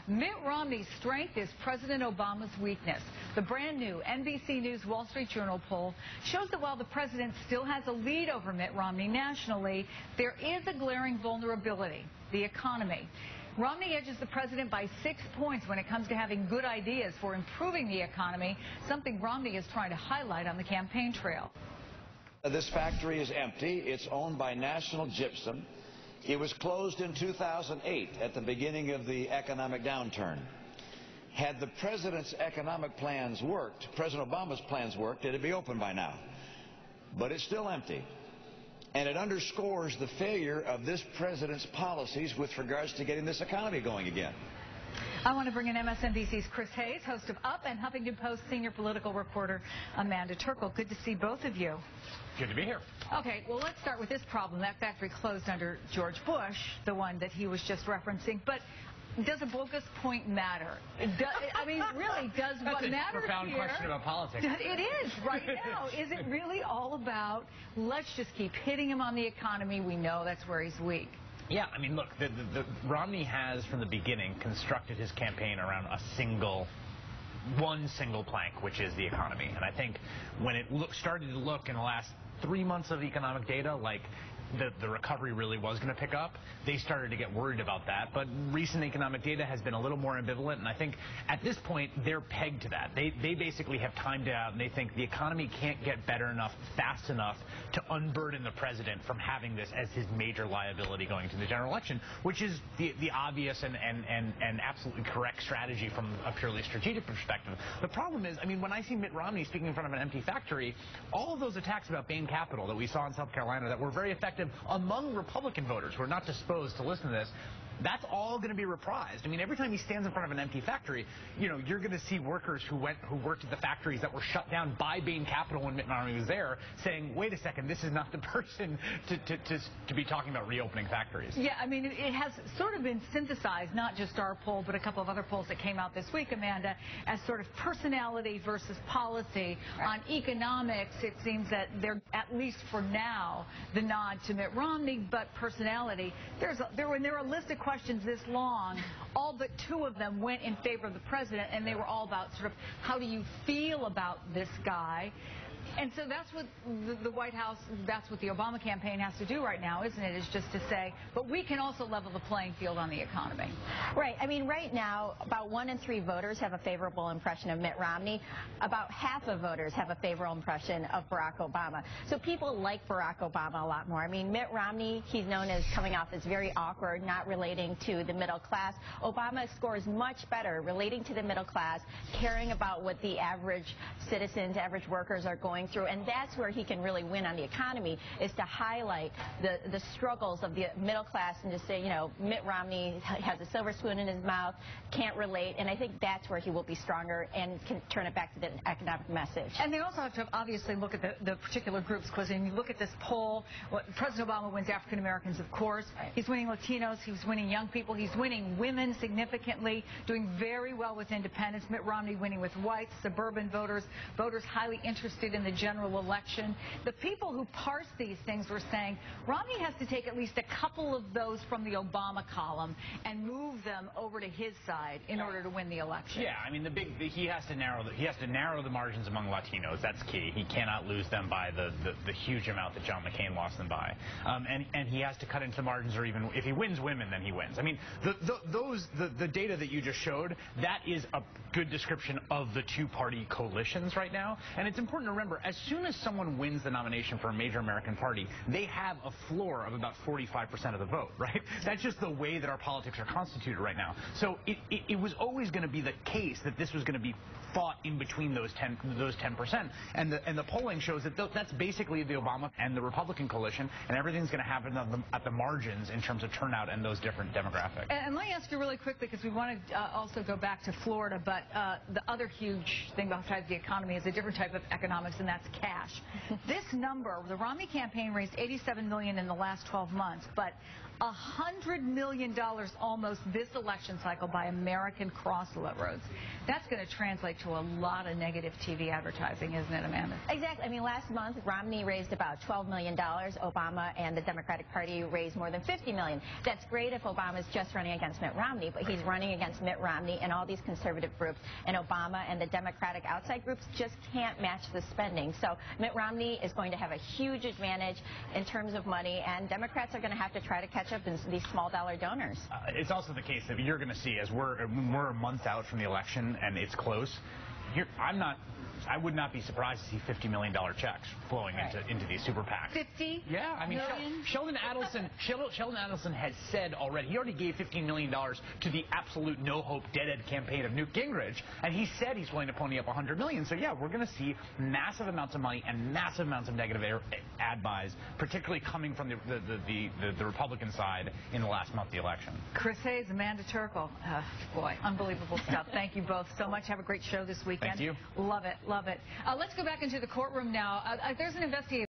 Mitt Romney's strength is President Obama's weakness. The brand new NBC News Wall Street Journal poll shows that while the president still has a lead over Mitt Romney nationally, there is a glaring vulnerability: the economy. Romney edges the president by 6 points when it comes to having good ideas for improving the economy, something Romney is trying to highlight on the campaign trail. This factory is empty. It's owned by National Gypsum. It was closed in 2008 at the beginning of the economic downturn. Had the president's economic plans worked, President Obama's plans worked, it'd be open by now. But it's still empty. And it underscores the failure of this president's policies with regards to getting this economy going again. I want to bring in MSNBC's Chris Hayes, host of Up, and Huffington Post senior political reporter Amanda Terkel. Good to see both of you. Good to be here. Okay, well, let's start with this problem. That factory closed under George Bush, the one that he was just referencing. But does a bogus point matter? I mean, really, does what matters here? That's a profound question about politics. It is right now. Is it really all about, let's just keep hitting him on the economy? We know that's where he's weak. Yeah, I mean, look, Romney has, from the beginning, constructed his campaign around one single plank, which is the economy. And I think when it started to look in the last 3 months of economic data like the recovery really was going to pick up, they started to get worried about that. But recent economic data has been a little more ambivalent, and I think at this point they're pegged to that. They basically have timed it out, and they think the economy can't get better enough, fast enough to unburden the president from having this as his major liability going to the general election, which is the obvious and absolutely correct strategy from a purely strategic perspective. The problem is, I mean, when I see Mitt Romney speaking in front of an empty factory, all of those attacks about Bain Capital that we saw in South Carolina that were very effective among Republican voters who are not disposed to listen to this, that's all going to be reprised. I mean, every time he stands in front of an empty factory, you know, you're going to see workers who worked at the factories that were shut down by Bain Capital when Mitt Romney was there saying, wait a second, this is not the person to be talking about reopening factories. Yeah, I mean, it has sort of been synthesized, not just our poll, but a couple of other polls that came out this week, Amanda, as sort of personality versus policy. Right. On economics, it seems that they're, at least for now, the nod to Mitt Romney, but personality. There were a list of questions this long, all but 2 of them went in favor of the president, and they were all about sort of how do you feel about this guy. And so that's what the White House, that's what the Obama campaign has to do right now, isn't it? Is just to say, but we can also level the playing field on the economy. Right. I mean, right now, about 1 in 3 voters have a favorable impression of Mitt Romney. About half of voters have a favorable impression of Barack Obama. So people like Barack Obama a lot more. I mean, Mitt Romney, he's known as coming off as very awkward, not relating to the middle class. Obama scores much better relating to the middle class, caring about what the average citizens, average workers are going through, and that's where he can really win on the economy, is to highlight the struggles of the middle class and to say, you know, Mitt Romney has a silver spoon in his mouth, can't relate, and I think that's where he will be stronger and can turn it back to the economic message. And they also have to obviously look at the particular groups, because when you look at this poll, President Obama wins African Americans, of course. He's winning Latinos, he's winning young people, he's winning women significantly, doing very well with independents. Mitt Romney winning with whites, suburban voters, voters highly interested in the general election. The people who parse these things were saying Romney has to take at least a couple of those from the Obama column and move them over to his side in order to win the election. Yeah, I mean, he has to narrow the margins among Latinos. That's key. He cannot lose them by the huge amount that John McCain lost them by, and he has to cut into margins, or even if he wins women, then he wins. I mean, the data that you just showed, that is a good description of the 2-party coalitions right now. And it's important to remember, as soon as someone wins the nomination for a major American party, they have a floor of about 45% of the vote, right? That's just the way that our politics are constituted right now. So it was always going to be the case that this was going to be fought in between those 10%. And the polling shows that that's basically the Obama and the Republican coalition, and everything's going to happen at the margins in terms of turnout and those different demographics. And let me ask you really quickly, because we want to also go back to Florida, but the other huge thing besides the economy is a different type of economics, and that's cash. This number, the Romney campaign raised $87 million in the last 12 months, but $100 million almost this election cycle by American crossroads. That's going to translate to a lot of negative TV advertising, isn't it, Amanda? Exactly. I mean, last month, Romney raised about $12 million. Obama and the Democratic Party raised more than $50 million. That's great if Obama's just running against Mitt Romney, but he's running against Mitt Romney and all these conservative groups, and Obama and the Democratic outside groups just can't match the spending. So Mitt Romney is going to have a huge advantage in terms of money, and Democrats are going to have to try to catch up in these small dollar donors. It's also the case that you're going to see, as we're a month out from the election and it's close, I would not be surprised to see $50 million checks flowing into these super PACs. 50? Yeah, I mean, Sheldon Adelson has said already, he already gave $15 million to the absolute no-hope, dead-end campaign of Newt Gingrich, and he said he's willing to pony up $100 million. So, yeah, we're going to see massive amounts of money and massive amounts of negative ad buys, particularly coming from the Republican side in the last month of the election. Chris Hayes, Amanda Terkel. Boy, unbelievable stuff. Thank you both so much. Have a great show this weekend. Thank you. Love it, love it. Let's go back into the courtroom now. There's an investigation.